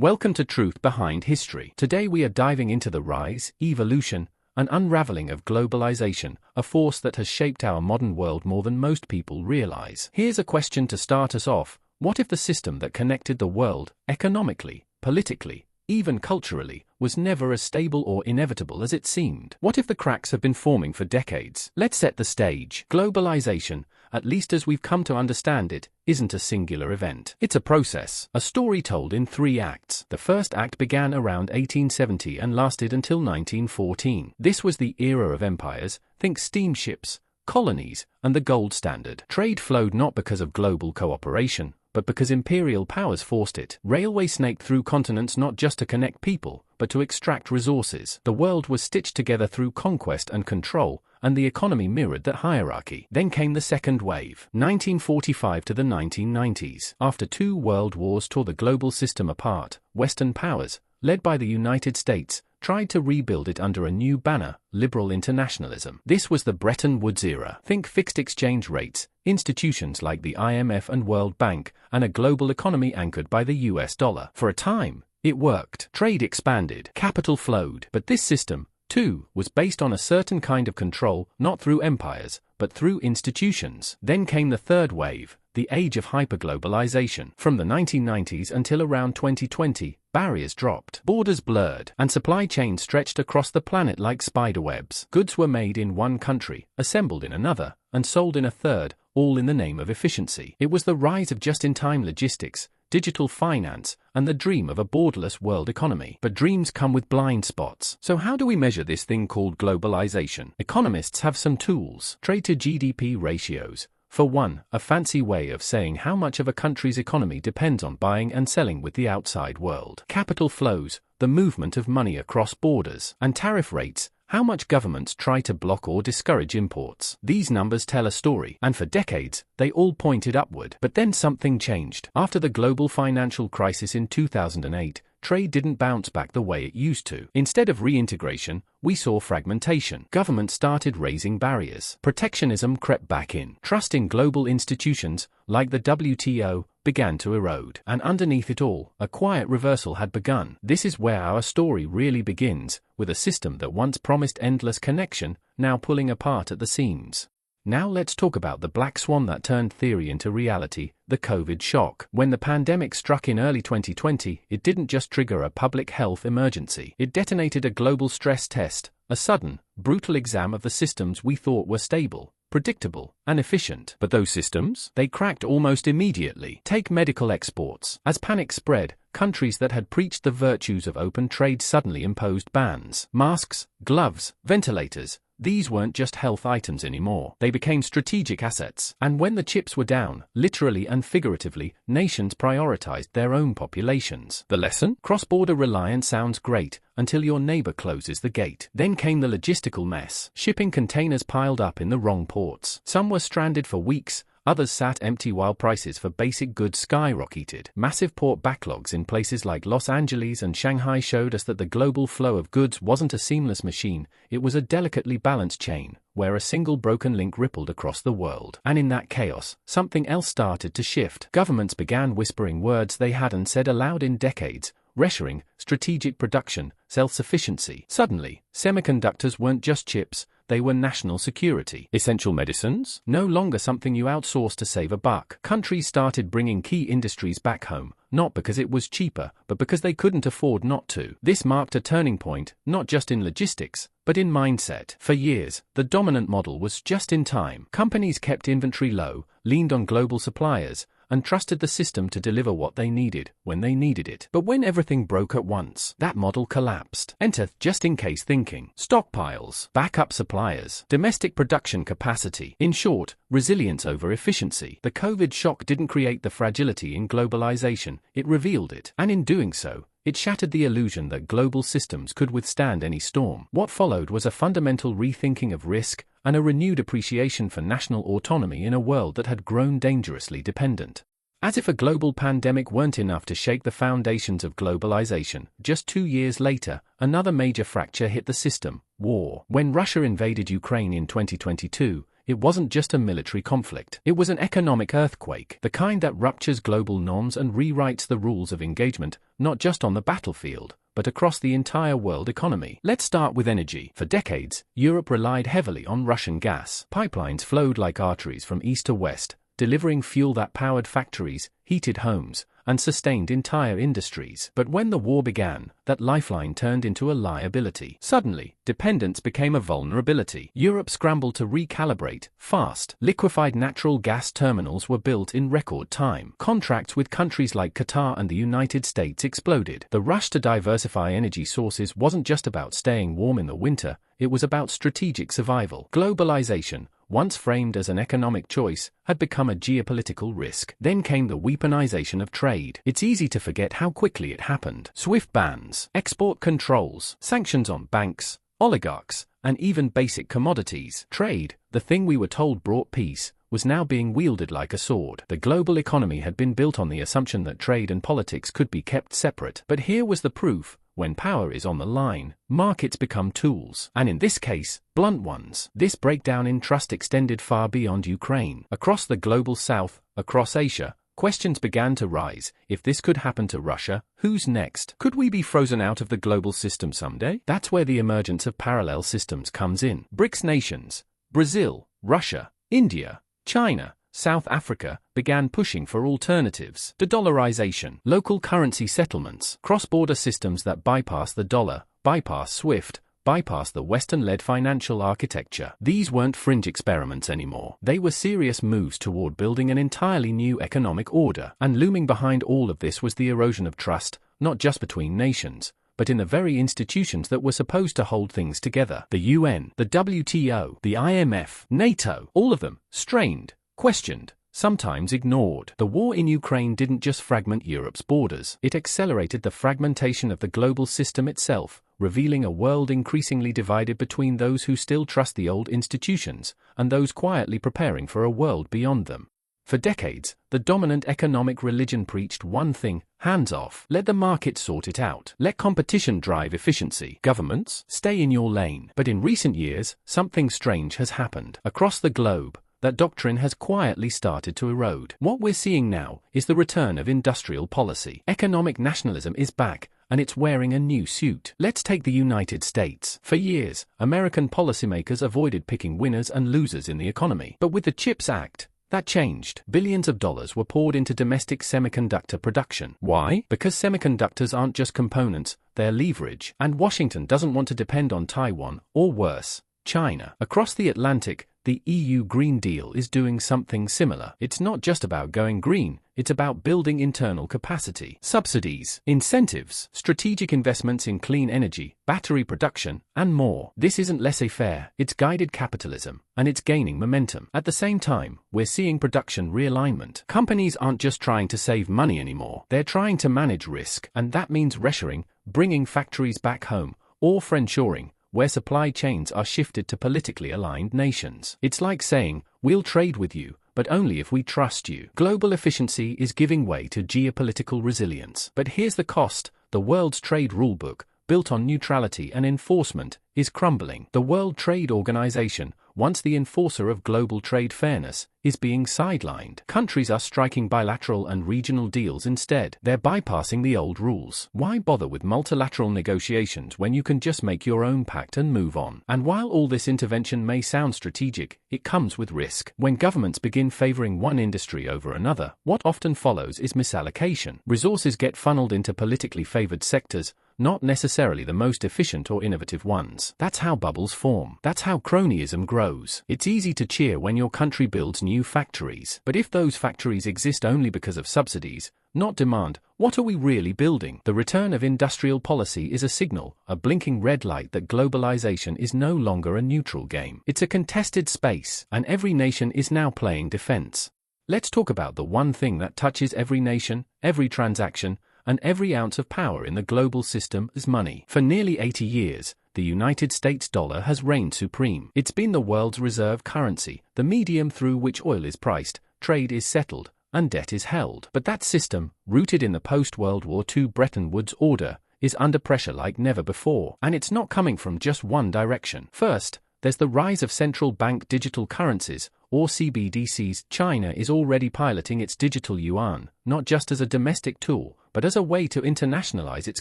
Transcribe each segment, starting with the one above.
Welcome to Truth Behind History. Today we are diving into the rise, evolution, and unraveling of globalization, a force that has shaped our modern world more than most people realize. Here's a question to start us off. What if the system that connected the world, economically, politically, even culturally, was never as stable or inevitable as it seemed? What if the cracks have been forming for decades? Let's set the stage. Globalization, at least as we've come to understand it, isn't a singular event. It's a process, a story told in 3 acts. The first act began around 1870 and lasted until 1914. This was the era of empires, think steamships, colonies, and the gold standard. Trade flowed not because of global cooperation, but because imperial powers forced it. Railway snaked through continents not just to connect people, but to extract resources. The world was stitched together through conquest and control, and the economy mirrored that hierarchy. Then came the second wave, 1945 to the 1990s. After 2 world wars tore the global system apart, Western powers, led by the United States, tried to rebuild it under a new banner, liberal internationalism. This was the Bretton Woods era. Think fixed exchange rates, institutions like the IMF and World Bank, and a global economy anchored by the US dollar. For a time, it worked. Trade expanded, capital flowed. But this system, too, was based on a certain kind of control, not through empires, but through institutions. Then came the third wave, the age of hyperglobalization. From the 1990s until around 2020, barriers dropped, borders blurred, and supply chains stretched across the planet like spiderwebs. Goods were made in one country, assembled in another, and sold in a third, all in the name of efficiency. It was the rise of just-in-time logistics, digital finance, and the dream of a borderless world economy. But dreams come with blind spots. So how do we measure this thing called globalization? Economists have some tools. Trade to GDP ratios. For one, a fancy way of saying how much of a country's economy depends on buying and selling with the outside world. Capital flows, the movement of money across borders. And tariff rates, how much governments try to block or discourage imports. These numbers tell a story, and for decades, they all pointed upward. But then something changed. After the global financial crisis in 2008, trade didn't bounce back the way it used to. Instead of reintegration, we saw fragmentation. Governments started raising barriers. Protectionism crept back in. Trust in global institutions, like the WTO, began to erode. And underneath it all, a quiet reversal had begun. This is where our story really begins, with a system that once promised endless connection, now pulling apart at the seams. Now let's talk about the black swan that turned theory into reality, the COVID shock. When the pandemic struck in early 2020, it didn't just trigger a public health emergency. It detonated a global stress test, a sudden, brutal exam of the systems we thought were stable, predictable, and efficient. But those systems? They cracked almost immediately. Take medical exports. As panic spread, countries that had preached the virtues of open trade suddenly imposed bans. Masks, gloves, ventilators. These weren't just health items anymore. They became strategic assets. And when the chips were down, literally and figuratively, nations prioritized their own populations. The lesson? Cross-border reliance sounds great, until your neighbor closes the gate. Then came the logistical mess. Shipping containers piled up in the wrong ports. Some were stranded for weeks. Others sat empty while prices for basic goods skyrocketed. Massive port backlogs in places like Los Angeles and Shanghai showed us that the global flow of goods wasn't a seamless machine, it was a delicately balanced chain, where a single broken link rippled across the world. And in that chaos, something else started to shift. Governments began whispering words they hadn't said aloud in decades: reshoring, strategic production, self-sufficiency. Suddenly, semiconductors weren't just chips, they were national security. Essential medicines? No longer something you outsource to save a buck. Countries started bringing key industries back home, not because it was cheaper, but because they couldn't afford not to. This marked a turning point, not just in logistics, but in mindset. For years, the dominant model was just in time. Companies kept inventory low, leaned on global suppliers, and trusted the system to deliver what they needed, when they needed it. But when everything broke at once, that model collapsed. Enter just-in-case thinking. Stockpiles, backup suppliers, domestic production capacity. In short, resilience over efficiency. The COVID shock didn't create the fragility in globalization, it revealed it. And in doing so, it shattered the illusion that global systems could withstand any storm. What followed was a fundamental rethinking of risk, and a renewed appreciation for national autonomy in a world that had grown dangerously dependent. As if a global pandemic weren't enough to shake the foundations of globalization, just 2 years later, another major fracture hit the system: war. When Russia invaded Ukraine in 2022, it wasn't just a military conflict. It was an economic earthquake, the kind that ruptures global norms and rewrites the rules of engagement, not just on the battlefield, but across the entire world economy. Let's start with energy. For decades, Europe relied heavily on Russian gas. Pipelines flowed like arteries from east to west, delivering fuel that powered factories, heated homes, and sustained entire industries. But when the war began, that lifeline turned into a liability. Suddenly, dependence became a vulnerability. Europe scrambled to recalibrate, fast. Liquefied natural gas terminals were built in record time. Contracts with countries like Qatar and the United States exploded. The rush to diversify energy sources wasn't just about staying warm in the winter, it was about strategic survival. Globalization, once framed as an economic choice, had become a geopolitical risk. Then came the weaponization of trade. It's easy to forget how quickly it happened. SWIFT bans, export controls, sanctions on banks, oligarchs, and even basic commodities. Trade, the thing we were told brought peace, was now being wielded like a sword. The global economy had been built on the assumption that trade and politics could be kept separate. But here was the proof. When power is on the line, markets become tools. And in this case, blunt ones. This breakdown in trust extended far beyond Ukraine. Across the global south, across Asia, questions began to rise. If this could happen to Russia, who's next? Could we be frozen out of the global system someday? That's where the emergence of parallel systems comes in. BRICS nations, Brazil, Russia, India, China, South Africa, began pushing for alternatives. De-dollarization, local currency settlements, cross-border systems that bypass the dollar, bypass SWIFT, bypass the Western-led financial architecture. These weren't fringe experiments anymore. They were serious moves toward building an entirely new economic order. And looming behind all of this was the erosion of trust, not just between nations, but in the very institutions that were supposed to hold things together. The UN, the WTO, the IMF, NATO, all of them, strained, questioned, sometimes ignored. The war in Ukraine didn't just fragment Europe's borders, it accelerated the fragmentation of the global system itself, revealing a world increasingly divided between those who still trust the old institutions and those quietly preparing for a world beyond them. For decades, the dominant economic religion preached one thing: hands off. Let the market sort it out. Let competition drive efficiency. Governments, stay in your lane. But in recent years, something strange has happened. Across the globe, that doctrine has quietly started to erode. What we're seeing now is the return of industrial policy. Economic nationalism is back, and it's wearing a new suit. Let's take the United States. For years, American policymakers avoided picking winners and losers in the economy. But with the CHIPS Act, that changed. Billions of dollars were poured into domestic semiconductor production. Why? Because semiconductors aren't just components, they're leverage. And Washington doesn't want to depend on Taiwan, or worse, China. Across the Atlantic, the EU Green Deal is doing something similar. It's not just about going green, it's about building internal capacity. Subsidies, incentives, strategic investments in clean energy, battery production, and more. This isn't laissez-faire, it's guided capitalism, and it's gaining momentum. At the same time, we're seeing production realignment. Companies aren't just trying to save money anymore, they're trying to manage risk, and that means reshoring, bringing factories back home, or friendshoring, where supply chains are shifted to politically aligned nations. It's like saying, we'll trade with you, but only if we trust you. Global efficiency is giving way to geopolitical resilience. But here's the cost: the world's trade rulebook, built on neutrality and enforcement, is crumbling. The World Trade Organization, once the enforcer of global trade fairness, is being sidelined. Countries are striking bilateral and regional deals instead. They're bypassing the old rules. Why bother with multilateral negotiations when you can just make your own pact and move on? And while all this intervention may sound strategic, it comes with risk. When governments begin favoring one industry over another, what often follows is misallocation. Resources get funneled into politically favored sectors, not necessarily the most efficient or innovative ones. That's how bubbles form. That's how cronyism grows. It's easy to cheer when your country builds new factories. But if those factories exist only because of subsidies, not demand, what are we really building? The return of industrial policy is a signal, a blinking red light that globalization is no longer a neutral game. It's a contested space, and every nation is now playing defense. Let's talk about the one thing that touches every nation, every transaction, and every ounce of power in the global system is money. For nearly 80 years, the United States dollar has reigned supreme. It's been the world's reserve currency, the medium through which oil is priced, trade is settled, and debt is held. But that system, rooted in the post-World War II Bretton Woods order, is under pressure like never before. And it's not coming from just one direction. First, there's the rise of central bank digital currencies, or CBDCs. China is already piloting its digital yuan, not just as a domestic tool, but as a way to internationalize its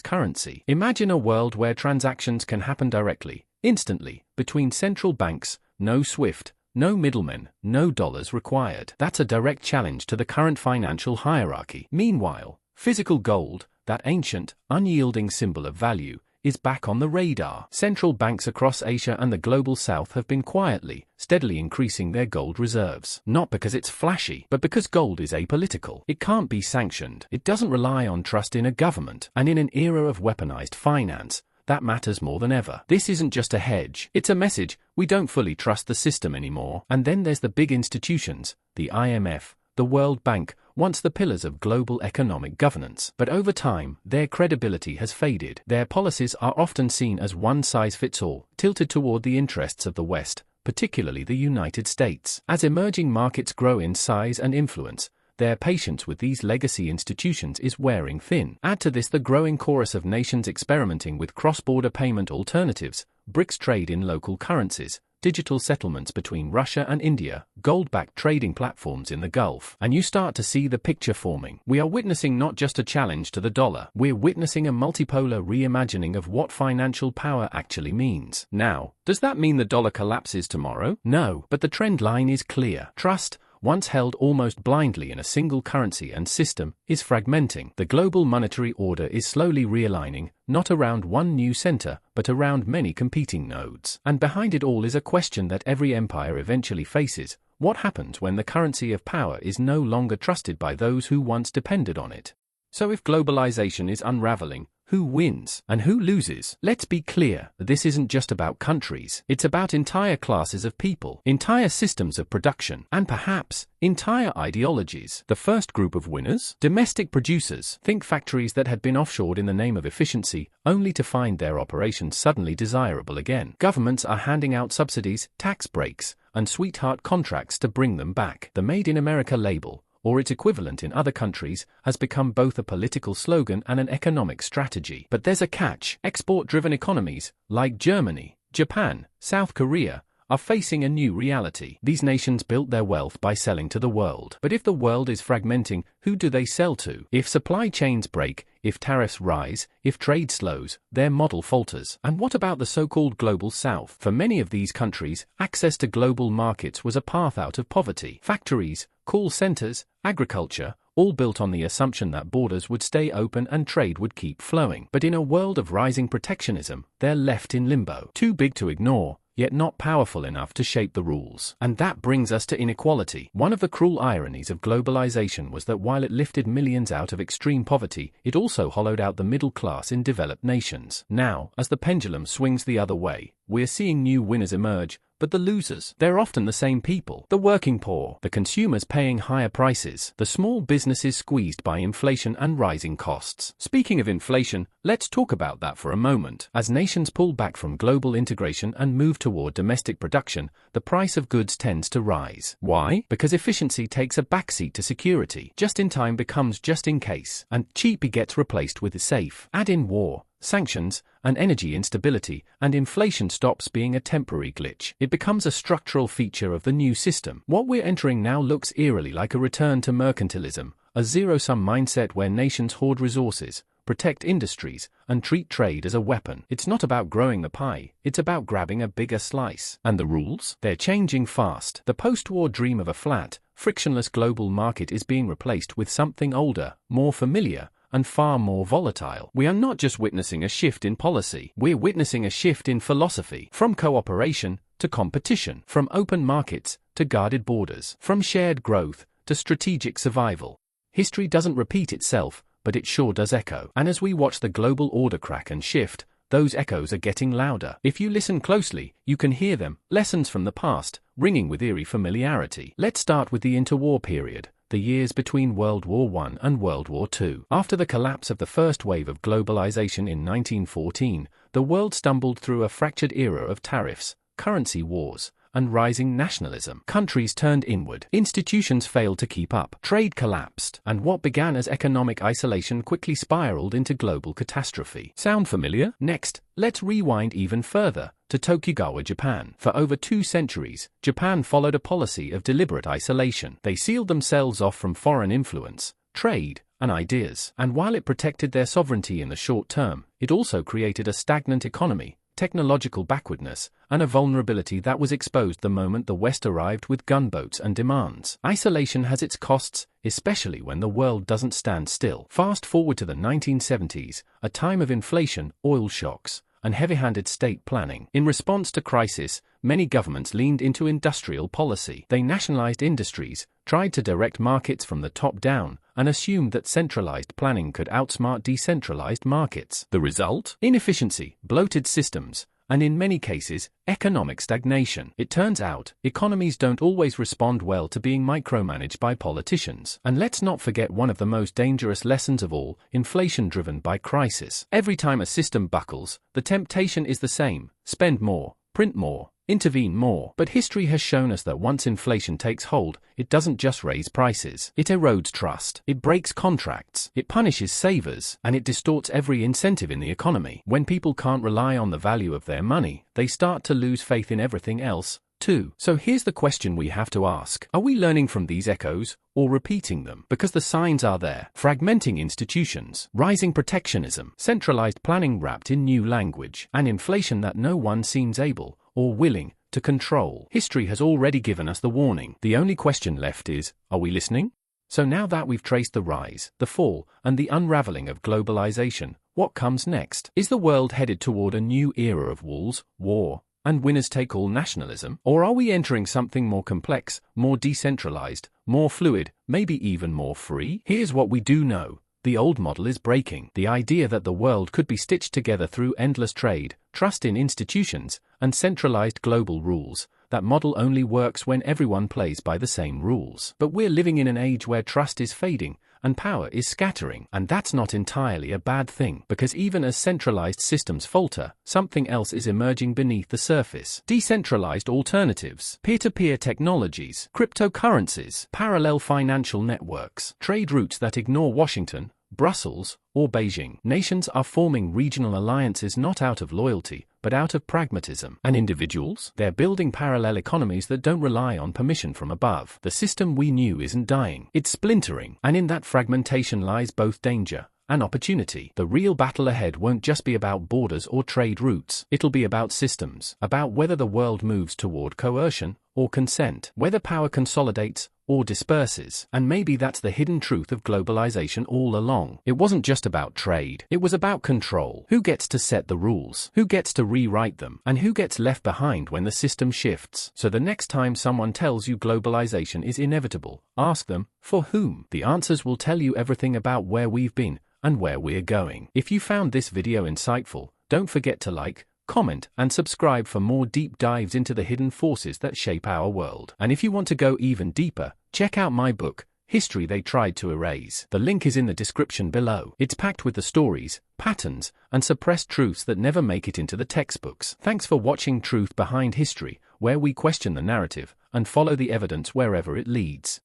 currency. Imagine a world where transactions can happen directly, instantly, between central banks, no SWIFT, no middlemen, no dollars required. That's a direct challenge to the current financial hierarchy. Meanwhile, physical gold, that ancient, unyielding symbol of value, is back on the radar. Central banks across Asia and the global south have been quietly, steadily increasing their gold reserves. Not because it's flashy, but because gold is apolitical. It can't be sanctioned. It doesn't rely on trust in a government. And in an era of weaponized finance, that matters more than ever. This isn't just a hedge. It's a message: we don't fully trust the system anymore. And then there's the big institutions, the IMF, the World Bank, once the pillars of global economic governance. But over time, their credibility has faded. Their policies are often seen as one-size-fits-all, tilted toward the interests of the West, particularly the United States. As emerging markets grow in size and influence, their patience with these legacy institutions is wearing thin. Add to this the growing chorus of nations experimenting with cross-border payment alternatives, BRICS trade in local currencies, digital settlements between Russia and India, gold-backed trading platforms in the Gulf, and you start to see the picture forming. We are witnessing not just a challenge to the dollar, we're witnessing a multipolar reimagining of what financial power actually means. Now, does that mean the dollar collapses tomorrow? No, but the trend line is clear. Trust, once held almost blindly in a single currency and system, is fragmenting. The global monetary order is slowly realigning, not around one new center, but around many competing nodes. And behind it all is a question that every empire eventually faces: what happens when the currency of power is no longer trusted by those who once depended on it? So if globalization is unraveling, who wins and who loses? Let's be clear, this isn't just about countries. It's about entire classes of people, entire systems of production, and perhaps entire ideologies. The first group of winners? Domestic producers. Think factories that had been offshored in the name of efficiency, only to find their operations suddenly desirable again. Governments are handing out subsidies, tax breaks, and sweetheart contracts to bring them back. The Made in America label, or its equivalent in other countries, has become both a political slogan and an economic strategy. But there's a catch. Export-driven economies, like Germany, Japan, South Korea, are facing a new reality. These nations built their wealth by selling to the world. But if the world is fragmenting, who do they sell to? If supply chains break, if tariffs rise, if trade slows, their model falters. And what about the so-called global south? For many of these countries, access to global markets was a path out of poverty. Factories, call centers, agriculture, all built on the assumption that borders would stay open and trade would keep flowing. But in a world of rising protectionism, they're left in limbo. Too big to ignore, yet not powerful enough to shape the rules. And that brings us to inequality. One of the cruel ironies of globalization was that while it lifted millions out of extreme poverty, it also hollowed out the middle class in developed nations. Now, as the pendulum swings the other way, we're seeing new winners emerge, but the losers, they're often the same people. The working poor, the consumers paying higher prices, the small businesses squeezed by inflation and rising costs. Speaking of inflation, let's talk about that for a moment. As nations pull back from global integration and move toward domestic production, the price of goods tends to rise. Why? Because efficiency takes a backseat to security. Just in time becomes just in case, and cheap gets replaced with safe. Add in war, sanctions, and energy instability, and inflation stops being a temporary glitch. It becomes a structural feature of the new system. What we're entering now looks eerily like a return to mercantilism, a zero-sum mindset where nations hoard resources, protect industries, and treat trade as a weapon. It's not about growing the pie, it's about grabbing a bigger slice. And the rules? They're changing fast. The post-war dream of a flat, frictionless global market is being replaced with something older, more familiar, and far more volatile. We are not just witnessing a shift in policy, we're witnessing a shift in philosophy. From cooperation to competition, from open markets to guarded borders, from shared growth to strategic survival. History doesn't repeat itself, but it sure does echo. And as we watch the global order crack and shift, those echoes are getting louder. If you listen closely, you can hear them, lessons from the past, ringing with eerie familiarity. Let's start with the interwar period, the years between World War I and World War II. After the collapse of the first wave of globalization in 1914, the world stumbled through a fractured era of tariffs, currency wars, and rising nationalism. Countries turned inward. Institutions failed to keep up. Trade collapsed. And what began as economic isolation quickly spiraled into global catastrophe. Sound familiar? Next, let's rewind even further to Tokugawa Japan. For over 2 centuries, Japan followed a policy of deliberate isolation. They sealed themselves off from foreign influence, trade, and ideas. And while it protected their sovereignty in the short term, it also created a stagnant economy, technological backwardness, and a vulnerability that was exposed the moment the West arrived with gunboats and demands. Isolation has its costs, especially when the world doesn't stand still. Fast forward to the 1970s, a time of inflation, oil shocks, and heavy-handed state planning. In response to crisis, many governments leaned into industrial policy. They nationalized industries, tried to direct markets from the top down, and assumed that centralized planning could outsmart decentralized markets. The result? Inefficiency, bloated systems, and in many cases, economic stagnation. It turns out, economies don't always respond well to being micromanaged by politicians. And let's not forget one of the most dangerous lessons of all, inflation driven by crisis. Every time a system buckles, the temptation is the same: spend more, print more, intervene more. But history has shown us that once inflation takes hold, it doesn't just raise prices. It erodes trust. It breaks contracts. It punishes savers. And it distorts every incentive in the economy. When people can't rely on the value of their money, they start to lose faith in everything else, too. So here's the question we have to ask. Are we learning from these echoes, or repeating them? Because the signs are there. Fragmenting institutions, rising protectionism, centralized planning wrapped in new language, and inflation that no one seems able or willing to control. History has already given us the warning. The only question left is, are we listening? So now that we've traced the rise, the fall, and the unraveling of globalization, what comes next? Is the world headed toward a new era of walls, war, and winners-take-all nationalism? Or are we entering something more complex, more decentralized, more fluid, maybe even more free? Here's what we do know. The old model is breaking. The idea that the world could be stitched together through endless trade, trust in institutions, and centralized global rules. That model only works when everyone plays by the same rules. But we're living in an age where trust is fading, and power is scattering. And that's not entirely a bad thing, because even as centralized systems falter, something else is emerging beneath the surface. Decentralized alternatives, peer-to-peer technologies, cryptocurrencies, parallel financial networks, trade routes that ignore Washington, Brussels, or Beijing. Nations are forming regional alliances not out of loyalty, but out of pragmatism. And individuals? They're building parallel economies that don't rely on permission from above. The system we knew isn't dying. It's splintering. And in that fragmentation lies both danger and opportunity. The real battle ahead won't just be about borders or trade routes. It'll be about systems, about whether the world moves toward coercion or consent, whether power consolidates or disperses. And maybe that's the hidden truth of globalization all along. It wasn't just about trade. It was about control. Who gets to set the rules? Who gets to rewrite them? And who gets left behind when the system shifts? So the next time someone tells you globalization is inevitable, ask them, for whom? The answers will tell you everything about where we've been and where we're going. If you found this video insightful, don't forget to like, comment, and subscribe for more deep dives into the hidden forces that shape our world. And if you want to go even deeper, check out my book, History They Tried to Erase. The link is in the description below. It's packed with the stories, patterns, and suppressed truths that never make it into the textbooks. Thanks for watching Truth Behind History, where we question the narrative and follow the evidence wherever it leads.